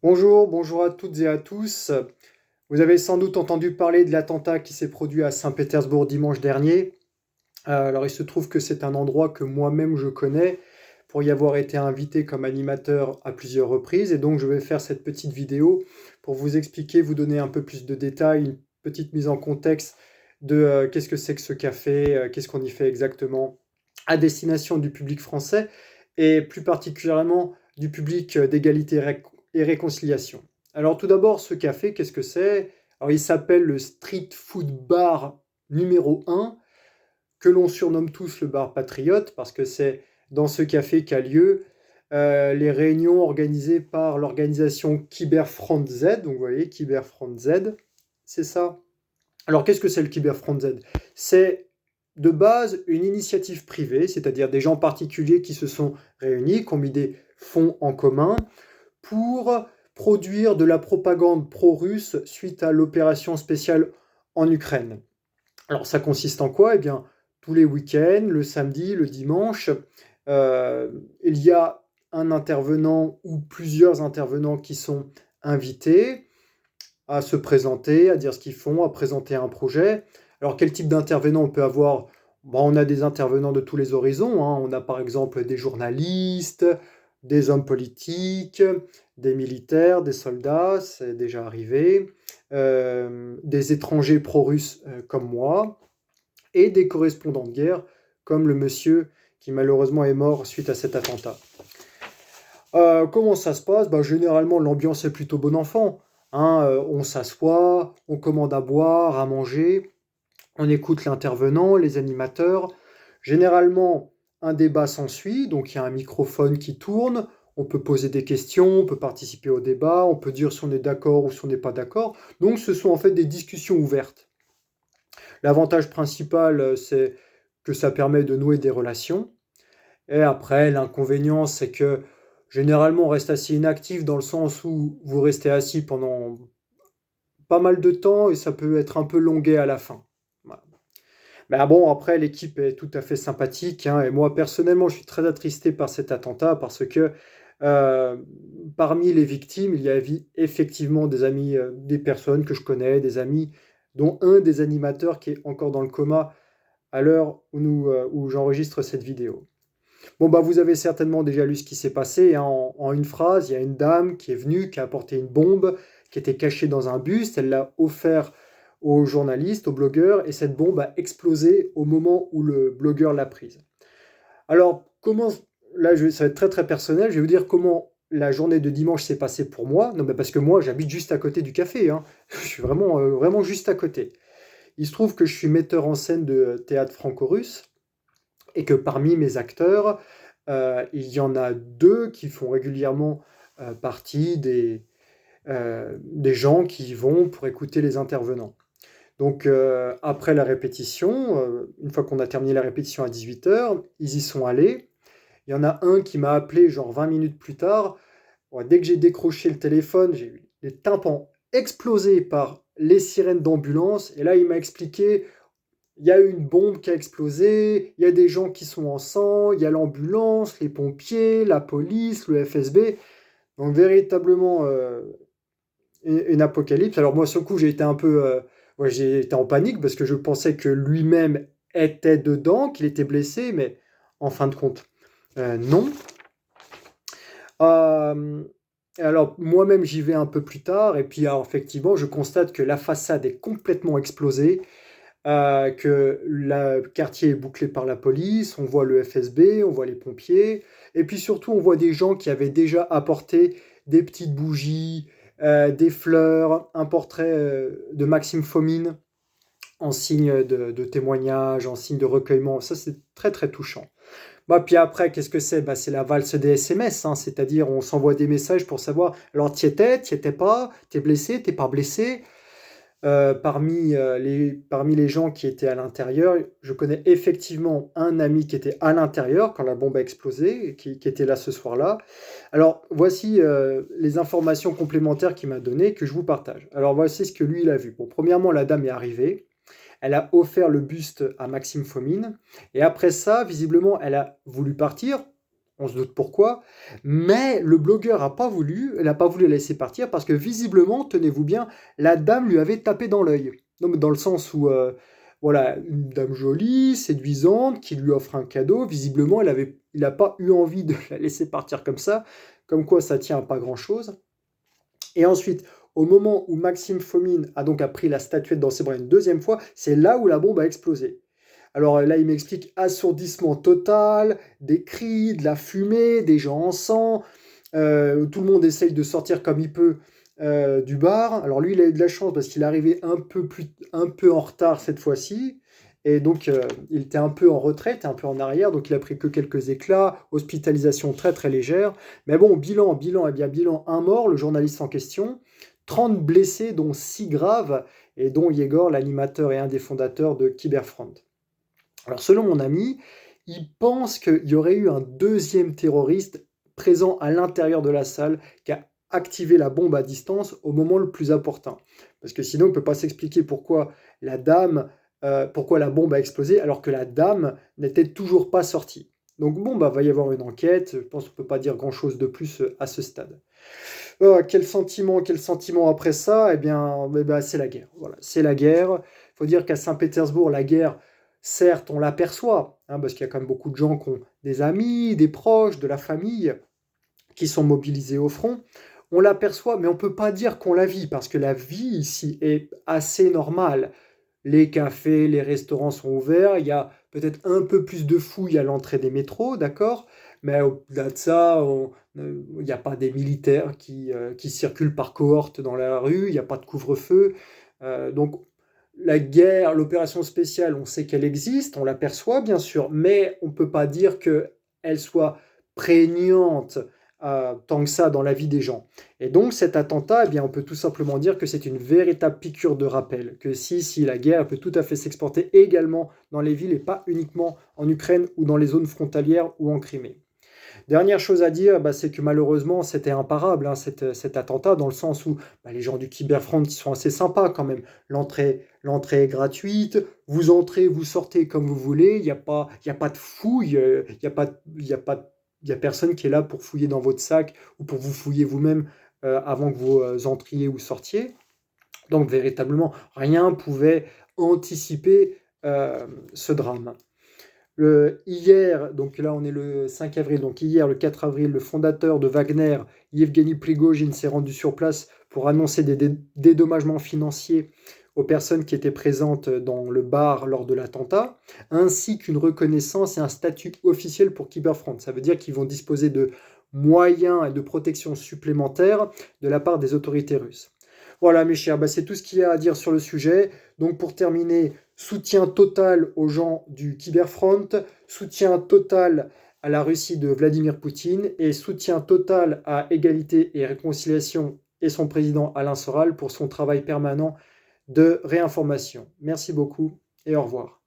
Bonjour, bonjour à toutes et à tous. Vous avez sans doute entendu parler de l'attentat qui s'est produit à Saint-Pétersbourg dimanche dernier. Alors il se trouve que c'est un endroit que moi-même je connais pour y avoir été invité comme animateur à plusieurs reprises et donc je vais faire cette petite vidéo pour vous expliquer, vous donner un peu plus de détails, une petite mise en contexte de qu'est-ce que c'est que ce café, qu'est-ce qu'on y fait exactement à destination du public français et plus particulièrement du public d'égalité et réconciliation. Alors tout d'abord, ce café, qu'est-ce que c'est? Alors il s'appelle le Street Food Bar numéro 1, que l'on surnomme tous le bar patriote, parce que c'est dans ce café qu'a lieu les réunions organisées par l'organisation Cyberfront Z. Donc vous voyez, Cyberfront Z, c'est ça. Alors qu'est-ce que c'est le Cyberfront Z? C'est de base une initiative privée, c'est-à-dire des gens particuliers qui se sont réunis, qui ont mis des fonds en commun pour produire de la propagande pro-russe suite à l'opération spéciale en Ukraine. Alors ça consiste en quoi? Eh bien, tous les week-ends, le samedi, le dimanche, il y a un intervenant ou plusieurs intervenants qui sont invités à se présenter, à dire ce qu'ils font, à présenter un projet. Alors quel type d'intervenant on peut avoir? Bon, on a des intervenants de tous les horizons, hein. On a par exemple des journalistes, des hommes politiques, des militaires, des soldats, c'est déjà arrivé, des étrangers pro-russes comme moi, et des correspondants de guerre comme le monsieur qui malheureusement est mort suite à cet attentat. Comment ça se passe? Bah, généralement, l'ambiance est plutôt bon enfant, hein, on s'assoit, on commande à boire, à manger, on écoute l'intervenant, les animateurs. Généralement, un débat s'ensuit, donc il y a un microphone qui tourne, on peut poser des questions, on peut participer au débat, on peut dire si on est d'accord ou si on n'est pas d'accord. Donc ce sont en fait des discussions ouvertes. L'avantage principal, c'est que ça permet de nouer des relations. Et après, l'inconvénient, c'est que généralement, on reste assez inactif dans le sens où vous restez assis pendant pas mal de temps et ça peut être un peu longuet à la fin. Voilà. Mais bon, après, l'équipe est tout à fait sympathique, hein, et moi, personnellement, je suis très attristé par cet attentat parce que euh, parmi les victimes, il y a effectivement des amis, des personnes que je connais, des amis, dont un des animateurs qui est encore dans le coma à l'heure où j'enregistre cette vidéo. Bon, bah, vous avez certainement déjà lu ce qui s'est passé, hein. En une phrase, il y a une dame qui est venue, qui a apporté une bombe, qui était cachée dans un buste. Elle l'a offert aux journalistes, aux blogueurs, et cette bombe a explosé au moment où le blogueur l'a prise. Alors, là, ça va être très très personnel, je vais vous dire comment la journée de dimanche s'est passée pour moi. Non, mais parce que moi, j'habite juste à côté du café, hein. Je suis vraiment, vraiment juste à côté. Il se trouve que je suis metteur en scène de théâtre franco-russe, et que parmi mes acteurs, il y en a deux qui font régulièrement partie des gens qui y vont pour écouter les intervenants. Donc après la répétition, une fois qu'on a terminé la répétition à 18h, ils y sont allés. Il y en a un qui m'a appelé genre 20 minutes plus tard. Bon, dès que j'ai décroché le téléphone, j'ai eu les tympans explosés par les sirènes d'ambulance. Et là, il m'a expliqué, il y a eu une bombe qui a explosé, il y a des gens qui sont en sang, il y a l'ambulance, les pompiers, la police, le FSB. Donc véritablement une apocalypse. Alors moi, sur le coup, j'ai été un peu, ouais, j'ai été en panique parce que je pensais que lui-même était dedans, qu'il était blessé, mais en fin de compte, non. Euh, alors moi-même, j'y vais un peu plus tard et puis alors, effectivement, je constate que la façade est complètement explosée. Que le quartier est bouclé par la police, on voit le FSB, on voit les pompiers, et puis surtout on voit des gens qui avaient déjà apporté des petites bougies, des fleurs, un portrait de Maxime Fomine en signe de témoignage, en signe de recueillement. Ça c'est très très touchant. Bah, puis après, qu'est-ce que c'est? Bah, c'est la valse des SMS, hein, c'est-à-dire on s'envoie des messages pour savoir, alors t'y étais pas, t'es blessé, t'es pas blessé. Parmi les gens qui étaient à l'intérieur, je connais effectivement un ami qui était à l'intérieur quand la bombe a explosé, et qui était là ce soir-là. Alors, voici les informations complémentaires qu'il m'a données que je vous partage. Alors, voici ce que lui, il a vu. Bon, premièrement, la dame est arrivée. Elle a offert le buste à Maxime Fomine. Et après ça, visiblement, elle a voulu partir. on se doute pourquoi, mais le blogueur n'a pas voulu la laisser partir parce que visiblement, tenez-vous bien, la dame lui avait tapé dans l'œil. Donc, dans le sens où, voilà, une dame jolie, séduisante, qui lui offre un cadeau, visiblement, il n'a pas eu envie de la laisser partir comme ça, comme quoi ça tient à pas grand-chose. Et ensuite, au moment où Maxime Fomine a donc pris la statuette dans ses bras une deuxième fois, c'est là où la bombe a explosé. Alors là, il m'explique assourdissement total, des cris, de la fumée, des gens en sang. Tout le monde essaye de sortir comme il peut du bar. Alors lui, il a eu de la chance parce qu'il est arrivé un peu en retard cette fois-ci. Et donc, il était un peu en retraite, un peu en arrière. Donc, il a pris que quelques éclats. Hospitalisation très, très légère. Mais bon, bilan, eh bien, bilan, un mort, le journaliste en question. 30 blessés, dont 6 graves, et dont Yegor, l'animateur et un des fondateurs de Cyberfront. Alors, selon mon ami, il pense qu'il y aurait eu un deuxième terroriste présent à l'intérieur de la salle qui a activé la bombe à distance au moment le plus opportun. Parce que sinon, on ne peut pas s'expliquer pourquoi pourquoi la bombe a explosé alors que la dame n'était toujours pas sortie. Donc bon, va y avoir une enquête. Je pense qu'on ne peut pas dire grand-chose de plus à ce stade. Quel sentiment après ça? C'est la guerre. Voilà, c'est la guerre. Il faut dire qu'à Saint-Pétersbourg, la guerre, certes, on l'aperçoit, hein, parce qu'il y a quand même beaucoup de gens qui ont des amis, des proches, de la famille, qui sont mobilisés au front. On l'aperçoit, mais on ne peut pas dire qu'on la vit, parce que la vie ici est assez normale. Les cafés, les restaurants sont ouverts, il y a peut-être un peu plus de fouilles à l'entrée des métros, d'accord? Mais au-delà de ça, il n'y a pas des militaires qui circulent par cohorte dans la rue, il n'y a pas de couvre-feu. Donc la guerre, l'opération spéciale, on sait qu'elle existe, on l'aperçoit bien sûr, mais on ne peut pas dire qu'elle soit prégnante tant que ça dans la vie des gens. Et donc cet attentat, on peut tout simplement dire que c'est une véritable piqûre de rappel, que si la guerre peut tout à fait s'exporter également dans les villes et pas uniquement en Ukraine ou dans les zones frontalières ou en Crimée. Dernière chose à dire, c'est que malheureusement, c'était imparable, hein, cet attentat, dans le sens où les gens du Cyberfront qui sont assez sympas quand même. L'entrée est gratuite, vous entrez, vous sortez comme vous voulez, il n'y a pas de fouille, il y a personne qui est là pour fouiller dans votre sac ou pour vous fouiller vous-même avant que vous entriez ou sortiez. Donc véritablement, rien pouvait anticiper ce drame. Hier, donc là on est le 5 avril, donc hier le 4 avril, le fondateur de Wagner, Yevgeny Prigojine, s'est rendu sur place pour annoncer des dédommagements financiers aux personnes qui étaient présentes dans le bar lors de l'attentat, ainsi qu'une reconnaissance et un statut officiel pour Cyberfront. Ça veut dire qu'ils vont disposer de moyens et de protection supplémentaires de la part des autorités russes. Voilà mes chers, c'est tout ce qu'il y a à dire sur le sujet. Donc pour terminer, soutien total aux gens du Cyberfront, soutien total à la Russie de Vladimir Poutine et soutien total à Égalité et Réconciliation et son président Alain Soral pour son travail permanent de réinformation. Merci beaucoup et au revoir.